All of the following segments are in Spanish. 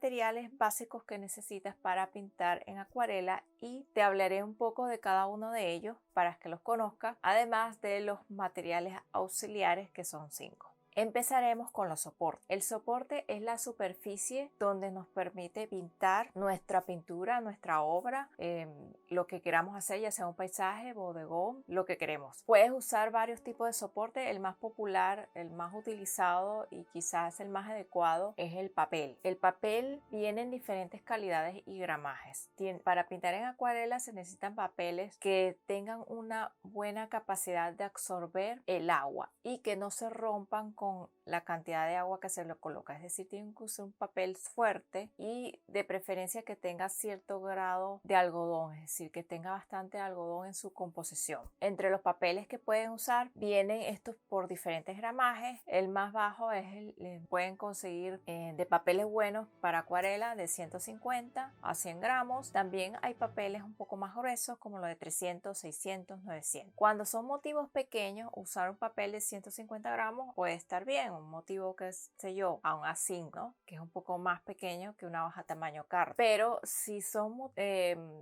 materiales básicos que necesitas para pintar en acuarela y te hablaré un poco de cada uno de ellos para que los conozcas, además de los materiales auxiliares que son 5. Empezaremos con los soportes. El soporte es la superficie donde nos permite pintar nuestra pintura, nuestra obra, lo que queramos hacer, ya sea un paisaje, bodegón, lo que queremos. Puedes usar varios tipos de soporte. El más popular, el más utilizado y quizás el más adecuado es el papel. El papel viene en diferentes calidades y gramajes. Para pintar en acuarela se necesitan papeles que tengan una buena capacidad de absorber el agua y que no se rompan con la cantidad de agua que se le coloca. Es decir, tiene que usar un papel fuerte y de preferencia que tenga cierto grado de algodón, es decir, que tenga bastante algodón en su composición. Entre los papeles que pueden usar vienen estos por diferentes gramajes. El más bajo es pueden conseguir de papeles buenos para acuarela de 150 a 100 gramos. También hay papeles un poco más gruesos como los de 300, 600, 900. Cuando son motivos pequeños, usar un papel de 150 gramos puede estar bien, un motivo que sé yo, aún así, ¿no? Que es un poco más pequeño que una hoja tamaño carta. Pero si son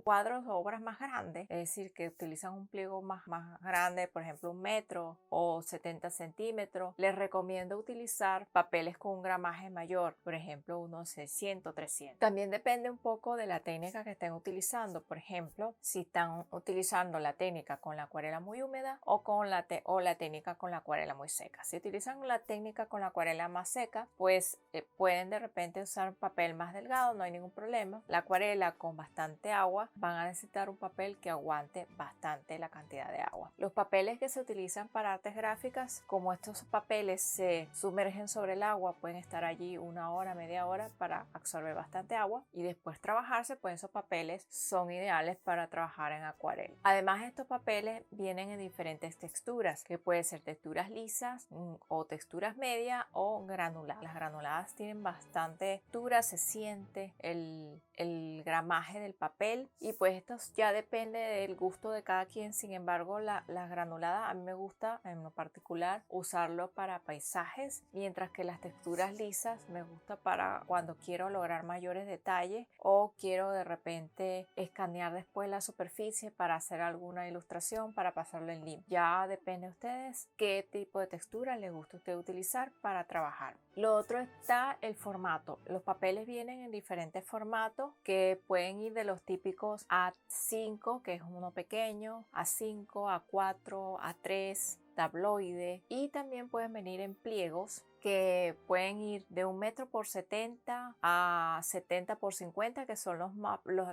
cuadros o obras más grandes, es decir, que utilizan un pliego más grande, por ejemplo 1 metro o 70 centímetros, les recomiendo utilizar papeles con un gramaje mayor, por ejemplo unos 600, 300. También depende un poco de la técnica que estén utilizando. Por ejemplo, si están utilizando la técnica con la acuarela muy húmeda o la técnica con la acuarela muy seca. Si utilizan la técnica con la acuarela más seca, pues pueden de repente usar papel más delgado, no hay ningún problema. La acuarela con bastante agua van a necesitar un papel que aguante bastante la cantidad de agua. Los papeles que se utilizan para artes gráficas, como estos papeles se sumergen sobre el agua, pueden estar allí 1 hora, media hora para absorber bastante agua y después trabajarse, pues esos papeles son ideales para trabajar en acuarela. Además, estos papeles vienen en diferentes texturas, que pueden ser texturas lisas o texturas medias o granuladas. Las granuladas tienen bastante textura, se siente el gramaje del papel y pues esto ya depende del gusto de cada quien. Sin embargo, las granuladas a mí me gusta en lo particular usarlo para paisajes, mientras que las texturas lisas me gusta para cuando quiero lograr mayores detalles o quiero de repente escanear después la superficie para hacer alguna ilustración para pasarlo en limpio. Ya depende de ustedes qué tipo de textura les gusta a usted utilizar para trabajar. Lo otro está el formato. Los papeles vienen en diferentes formatos que pueden ir de los típicos A5, que es uno pequeño, A5, A4, A3, tabloide, y también pueden venir en pliegos que pueden ir de 1 metro por 70 a 70 por 50, que son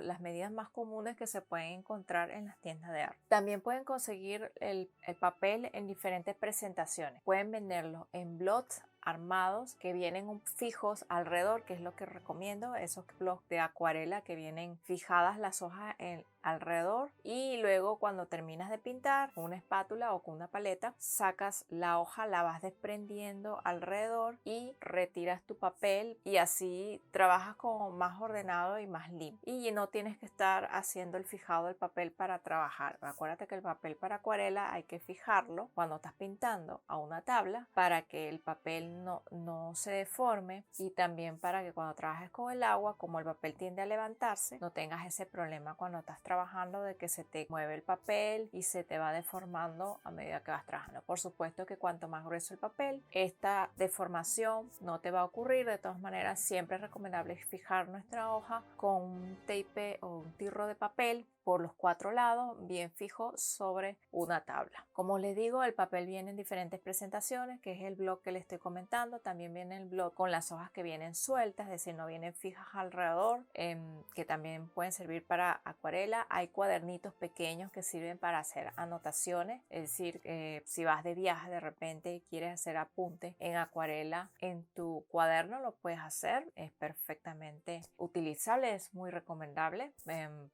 las medidas más comunes que se pueden encontrar en las tiendas de arte. También pueden conseguir el papel en diferentes presentaciones. Pueden venderlo en blots armados que vienen fijos alrededor, que es lo que recomiendo, esos blocs de acuarela que vienen fijadas las hojas alrededor, y luego cuando terminas de pintar con una espátula o con una paleta sacas la hoja, la vas desprendiendo alrededor y retiras tu papel y así trabajas como más ordenado y más limpio y no tienes que estar haciendo el fijado del papel para trabajar. Acuérdate que el papel para acuarela hay que fijarlo cuando estás pintando a una tabla para que el papel no se deforme y también para que cuando trabajes con el agua, como el papel tiende a levantarse, no tengas ese problema cuando estás trabajando de que se te mueve el papel y se te va deformando a medida que vas trabajando. Por supuesto que cuanto más grueso el papel, esta deformación no te va a ocurrir. De todas maneras, siempre es recomendable fijar nuestra hoja con un tape o un tirro de papel por los 4 lados, bien fijo sobre una tabla. Como les digo, el papel viene en diferentes presentaciones, que es el bloc que les estoy comentando. También viene el bloc con las hojas que vienen sueltas, es decir, no vienen fijas alrededor, que también pueden servir para acuarela. Hay cuadernitos pequeños que sirven para hacer anotaciones, es decir, si vas de viaje de repente y quieres hacer apuntes en acuarela en tu cuaderno, lo puedes hacer, es perfectamente utilizable, es muy recomendable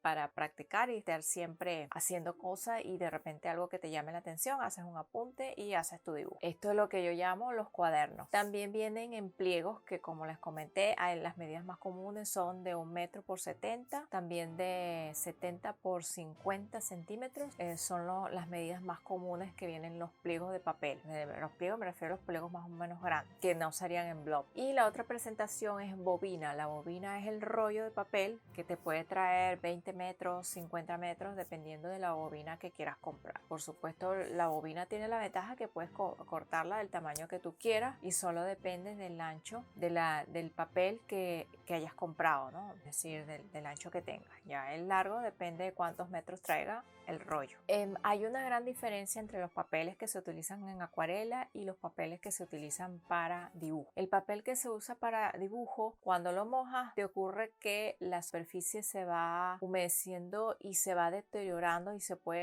para practicar y estar siempre haciendo cosas y de repente algo que te llame la atención, haces un apunte y haces tu dibujo. Esto es lo que yo llamo los cuadernos. También vienen en pliegos que, como les comenté, las medidas más comunes son de 1 metro por 70, también de 70 por 50 centímetros. Son las medidas más comunes que vienen en los pliegos de papel. Los pliegos me refiero a los pliegos más o menos grandes, que no serían en bloc. Y la otra presentación es bobina. La bobina es el rollo de papel que te puede traer 20 metros, 50 metros, dependiendo de la bobina que quieras comprar. Por supuesto, la bobina tiene la ventaja que puedes cortarla del tamaño que tú quieras y solo depende del ancho del papel que hayas comprado, ¿no? Es decir, del ancho que tengas. Ya el largo depende de cuántos metros traiga el rollo. Hay una gran diferencia entre los papeles que se utilizan en acuarela y los papeles que se utilizan para dibujo. El papel que se usa para dibujo, cuando lo mojas, te ocurre que la superficie se va humedeciendo y se va deteriorando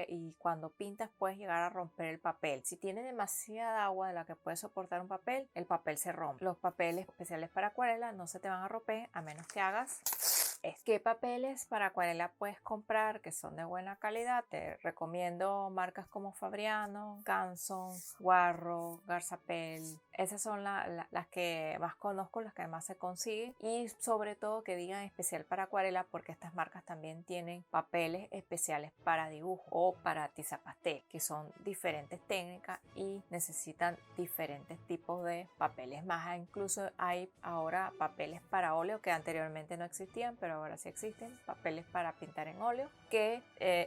y cuando pintas puedes llegar a romper el papel. Si tiene demasiada agua de la que puede soportar un papel, el papel se rompe. Los papeles especiales para acuarela no se te van a romper a menos que hagas ¿qué papeles para acuarela puedes comprar que son de buena calidad? Te recomiendo marcas como Fabriano, Canson, Guarro, Garzapel. Esas son las que más conozco, las que más se consiguen, y sobre todo que digan especial para acuarela, porque estas marcas también tienen papeles especiales para dibujo o para tizapastel, que son diferentes técnicas y necesitan diferentes tipos de papeles. Más incluso hay ahora papeles para óleo que anteriormente no existían, pero ahora sí existen papeles para pintar en óleo, que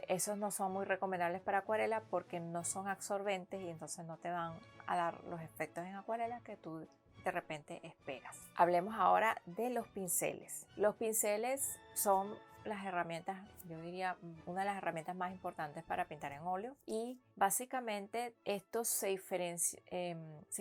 esos no son muy recomendables para acuarela porque no son absorbentes y entonces no te van a dar los efectos en acuarela que tú de repente esperas. Hablemos ahora de los pinceles. Los pinceles son las herramientas, yo diría, una de las herramientas más importantes para pintar en óleo, y básicamente estos se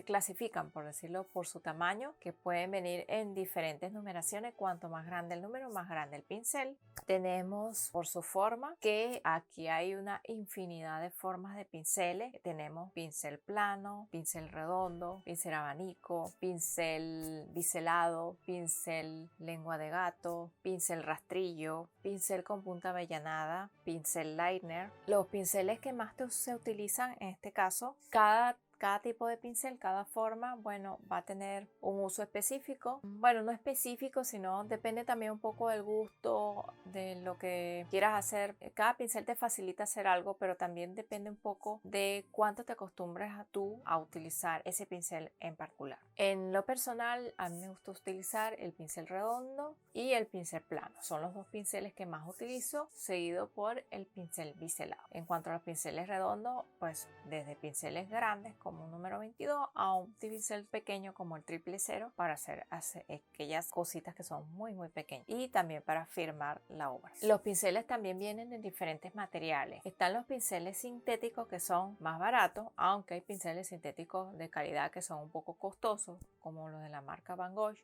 clasifican, por decirlo, por su tamaño, que pueden venir en diferentes numeraciones. Cuanto más grande el número, más grande el pincel. Tenemos por su forma, que aquí hay una infinidad de formas de pinceles. Tenemos pincel plano, pincel redondo, pincel abanico, pincel biselado, pincel lengua de gato, pincel rastrillo, pincel con punta avellanada, pincel liner. Los pinceles que más se utilizan en este caso, cada tipo de pincel, cada forma, bueno, va a tener un uso específico. Bueno, no específico, sino depende también un poco del gusto, de lo que quieras hacer. Cada pincel te facilita hacer algo, pero también depende un poco de cuánto te acostumbres a utilizar ese pincel en particular. En lo personal, a mí me gusta utilizar el pincel redondo y el pincel plano. Son los dos pinceles que más utilizo, seguido por el pincel biselado. En cuanto a los pinceles redondos, pues desde pinceles grandes como un número 22 a un pincel pequeño como el 000 para hacer aquellas cositas que son muy pequeñas, y también para firmar la obra. Los pinceles también vienen en diferentes materiales. Están los pinceles sintéticos, que son más baratos, aunque hay pinceles sintéticos de calidad que son un poco costosos, como los de la marca Van Gogh.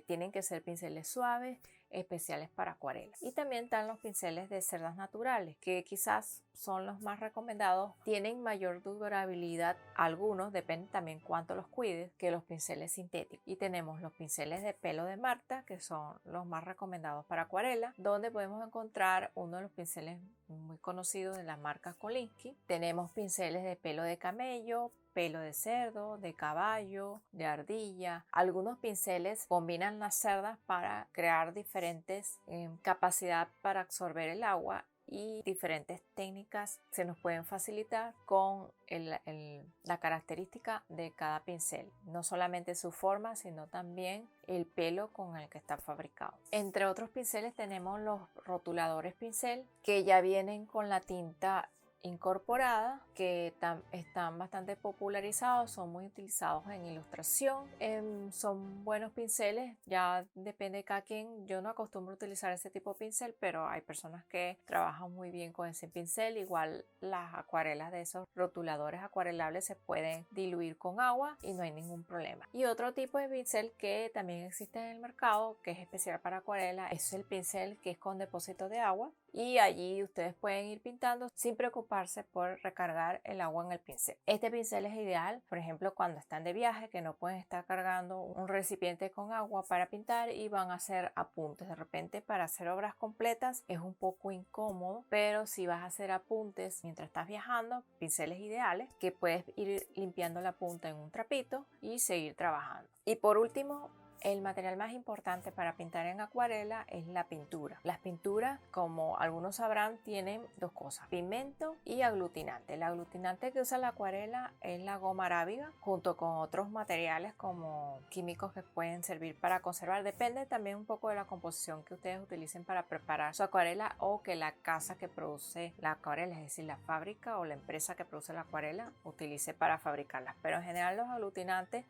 Tienen que ser pinceles suaves, especiales para acuarela. Y también están los pinceles de cerdas naturales, que quizás son los más recomendados. Tienen mayor durabilidad, algunos, depende también cuánto los cuides, que los pinceles sintéticos. Y tenemos los pinceles de pelo de Marta, que son los más recomendados para acuarela, donde podemos encontrar uno de los pinceles muy conocidos de la marca Kolinsky. Tenemos pinceles de pelo de camello, pelo de cerdo, de caballo, de ardilla. Algunos pinceles combinan las cerdas para crear diferentes capacidad para absorber el agua, y diferentes técnicas se nos pueden facilitar con la característica de cada pincel, no solamente su forma, sino también el pelo con el que está fabricado. Entre otros pinceles tenemos los rotuladores pincel, que ya vienen con la tinta incorporada, que están bastante popularizados, son muy utilizados en ilustración. Son buenos pinceles, ya depende de cada quien. Yo no acostumbro a utilizar ese tipo de pincel, pero hay personas que trabajan muy bien con ese pincel. Igual las acuarelas de esos rotuladores acuarelables se pueden diluir con agua y no hay ningún problema. Y otro tipo de pincel que también existe en el mercado, que es especial para acuarela, es el pincel que es con depósito de agua, y allí ustedes pueden ir pintando sin preocuparse preocuparse por recargar el agua en el pincel. Este pincel es ideal, por ejemplo, cuando están de viaje, que no pueden estar cargando un recipiente con agua para pintar y van a hacer apuntes. De repente, para hacer obras completas es un poco incómodo, pero si vas a hacer apuntes mientras estás viajando, pinceles ideales que puedes ir limpiando la punta en un trapito y seguir trabajando. Y por último, el material más importante para pintar en acuarela es la pintura. Las pinturas, como algunos sabrán, tienen dos cosas: pigmento y aglutinante. El aglutinante que usa la acuarela es la goma arábiga, junto con otros materiales como químicos que pueden servir para conservar. Depende también un poco de la composición que ustedes utilicen para preparar su acuarela, o que la casa que produce la acuarela, es decir, la fábrica o la empresa que produce la acuarela, utilice para fabricarlas. Pero en general los aglutinantes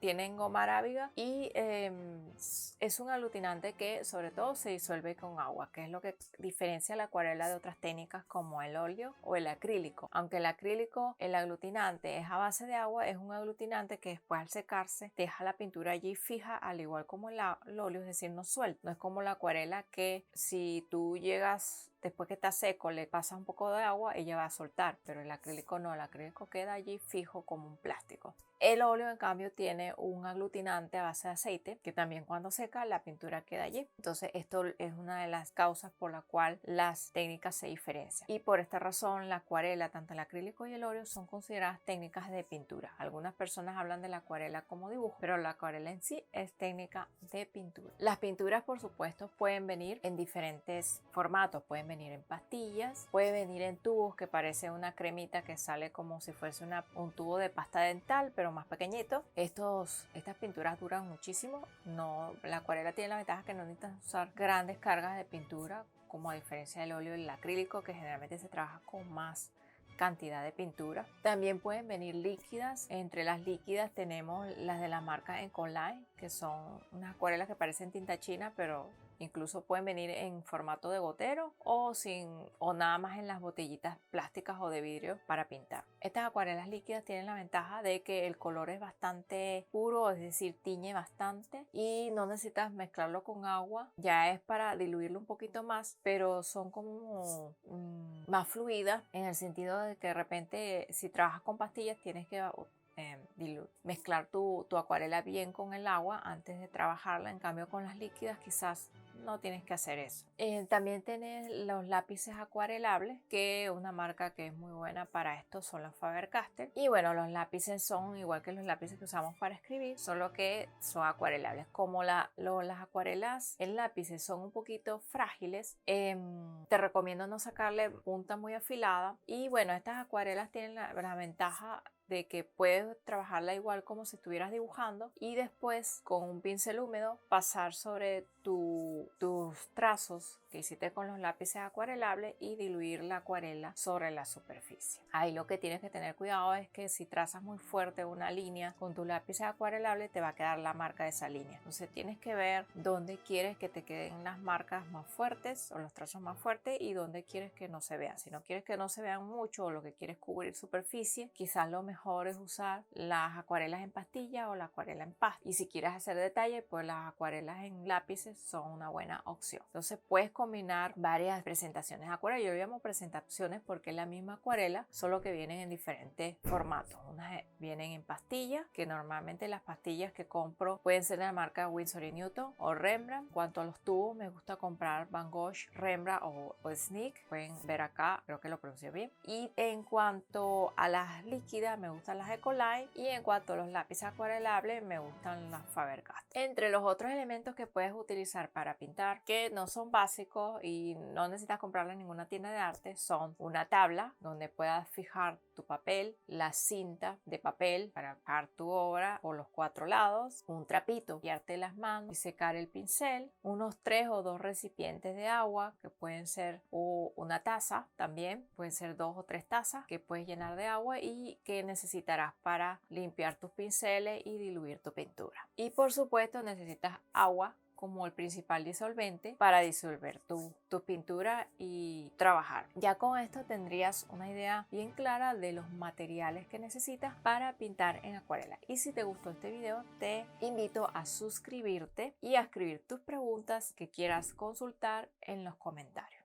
tienen goma arábiga y es un aglutinante que sobre todo se disuelve con agua, que es lo que diferencia la acuarela de otras técnicas como el óleo o el acrílico. Aunque el acrílico, el aglutinante es a base de agua, es un aglutinante que después al secarse deja la pintura allí fija, al igual como el óleo, es decir, no suelta. No es como la acuarela que si tú llegas después que está seco, le pasas un poco de agua, ella va a soltar, pero el acrílico no, el acrílico queda allí fijo como un plástico. El óleo, en cambio, tiene un aglutinante a base de aceite que también cuando seca la pintura queda allí. Entonces esto es una de las causas por la cual las técnicas se diferencian. Y por esta razón la acuarela, tanto el acrílico y el óleo, son consideradas técnicas de pintura. Algunas personas hablan de la acuarela como dibujo, pero la acuarela en sí es técnica de pintura. Las pinturas, por supuesto, pueden venir en diferentes formatos. Pueden venir en pastillas, puede venir en tubos que parece una cremita que sale como si fuese un tubo de pasta dental, pero más pequeñito. Estas pinturas duran muchísimo. La acuarela tiene la ventaja que no necesitas usar grandes cargas de pintura, como a diferencia del óleo y el acrílico, que generalmente se trabaja con más cantidad de pintura. También pueden venir líquidas. Entre las líquidas tenemos las de la marca Ecoline, que son unas acuarelas que parecen tinta china, pero incluso pueden venir en formato de gotero o nada más en las botellitas plásticas o de vidrio para pintar. Estas acuarelas líquidas tienen la ventaja de que el color es bastante puro, es decir, tiñe bastante y no necesitas mezclarlo con agua. Ya es para diluirlo un poquito más, pero son como más fluidas, en el sentido de que de repente si trabajas con pastillas tienes que mezclar tu acuarela bien con el agua antes de trabajarla. En cambio, con las líquidas quizás no tienes que hacer eso. También tienes los lápices acuarelables, que una marca que es muy buena para esto son los Faber-Castell. Y bueno, los lápices son igual que los lápices que usamos para escribir, solo que son acuarelables. Como las acuarelas en lápices son un poquito frágiles, te recomiendo no sacarle punta muy afilada. Y bueno, estas acuarelas tienen la ventaja de que puedes trabajarla igual como si estuvieras dibujando y después con un pincel húmedo pasar sobre tus trazos que hiciste con los lápices acuarelables y diluir la acuarela sobre la superficie. Ahí lo que tienes que tener cuidado es que si trazas muy fuerte una línea con tu lápiz acuarelable te va a quedar la marca de esa línea. Entonces tienes que ver dónde quieres que te queden las marcas más fuertes o los trazos más fuertes y dónde quieres que no se vean. Si no quieres que no se vean mucho o lo que quieres cubrir superficie, quizás lo mejor es usar las acuarelas en pastilla o la acuarela en pasta. Y si quieres hacer detalle, pues las acuarelas en lápices son una buena opción. Entonces puedes combinar varias presentaciones de acuarela. Yo llamo presentaciones porque es la misma acuarela, solo que vienen en diferentes formatos. Unas vienen en pastillas, que normalmente las pastillas que compro pueden ser de la marca Winsor & Newton o Rembrandt. En cuanto a los tubos, me gusta comprar Van Gogh, Rembrandt o Sneak. Pueden ver acá, creo que lo pronuncio bien. Y en cuanto a las líquidas, me gustan las Ecoline, y en cuanto a los lápices acuarelables, me gustan las Faber-Castell. Entre los otros elementos que puedes utilizar para pintar, que no son básicos y no necesitas comprarla en ninguna tienda de arte, son una tabla donde puedas fijar tu papel, la cinta de papel para fijar tu obra por los 4 lados, un trapito, limpiarte las manos y secar el pincel, unos 3 o 2 recipientes de agua que pueden ser, o una taza también, pueden ser 2 o 3 tazas que puedes llenar de agua y que necesitarás para limpiar tus pinceles y diluir tu pintura. Y por supuesto necesitas agua como el principal disolvente para disolver tu pintura y trabajar. Ya con esto tendrías una idea bien clara de los materiales que necesitas para pintar en acuarela. Y si te gustó este video, te invito a suscribirte y a escribir tus preguntas que quieras consultar en los comentarios.